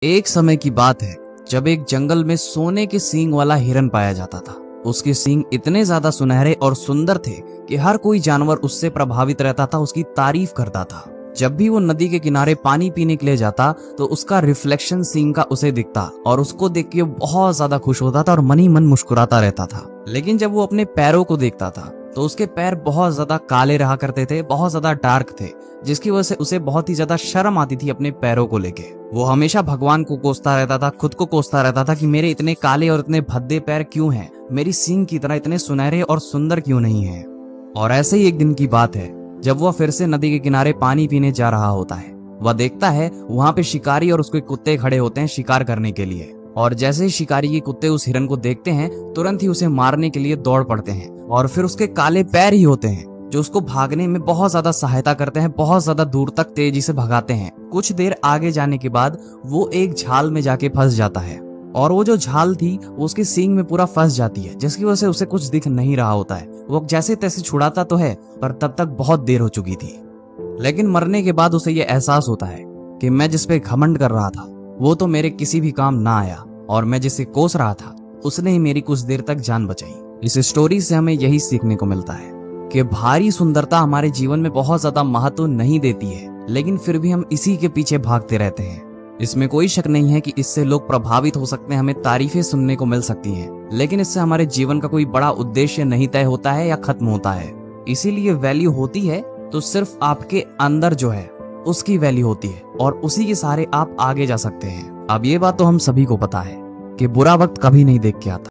एक समय की बात है जब एक जंगल में सोने के सींग वाला हिरन पाया जाता था। उसके सींग इतने ज्यादा सुनहरे और सुंदर थे कि हर कोई जानवर उससे प्रभावित रहता था, उसकी तारीफ करता था। जब भी वो नदी के किनारे पानी पीने के लिए जाता तो उसका रिफ्लेक्शन सींग का उसे दिखता और उसको देख के वो बहुत ज्यादा खुश होता था और मन ही मन मुस्कुराता रहता था। लेकिन जब वो अपने पैरों को देखता था तो उसके पैर बहुत ज्यादा काले रहा करते थे, बहुत ज्यादा डार्क थे, जिसकी वजह से उसे बहुत ही ज्यादा शर्म आती थी अपने पैरों को लेके। वो हमेशा भगवान को कोसता रहता था, खुद को कोसता रहता था कि मेरे इतने काले और इतने भद्दे पैर क्यों हैं, मेरी सींग की तरह इतने सुनहरे और सुंदर क्यों नहीं है। और ऐसे ही एक दिन की बात है जब वह फिर से नदी के किनारे पानी पीने जा रहा होता है। वह देखता है वहां पे शिकारी और उसके कुत्ते खड़े होते हैं शिकार करने के लिए। और जैसे ही शिकारी के कुत्ते उस हिरन को देखते हैं तुरंत ही उसे मारने के लिए दौड़ पड़ते हैं। और फिर उसके काले पैर ही होते हैं जो उसको भागने में बहुत ज्यादा सहायता करते हैं, बहुत ज्यादा दूर तक तेजी से भगाते हैं। कुछ देर आगे जाने के बाद वो एक झाल में जाके फंस जाता है और वो जो झाल थी वो उसकी सींग में पूरा फंस जाती है, जिसकी वजह से उसे कुछ दिख नहीं रहा होता है। वो जैसे तैसे छुड़ाता तो है पर तब तक बहुत देर हो चुकी थी। लेकिन मरने के बाद उसे ये एहसास होता है कि मैं जिस पे घमंड कर रहा था वो तो मेरे किसी भी काम ना आया, और मैं जिसे कोस रहा था उसने ही मेरी कुछ देर तक जान बचाई। इस स्टोरी से हमें यही सीखने को मिलता है कि भारी सुंदरता हमारे जीवन में बहुत ज्यादा महत्व नहीं देती है, लेकिन फिर भी हम इसी के पीछे भागते रहते हैं। इसमें कोई शक नहीं है कि इससे लोग प्रभावित हो सकते हैं, हमें तारीफें सुनने को मिल सकती हैं, लेकिन इससे हमारे जीवन का कोई बड़ा उद्देश्य नहीं तय होता है या खत्म होता है। इसीलिए वैल्यू होती है तो सिर्फ आपके अंदर जो है उसकी वैल्यू होती है और उसी के सहारे आप आगे जा सकते हैं। अब ये बात तो हम सभी को पता है कि बुरा वक्त कभी नहीं देख के आता।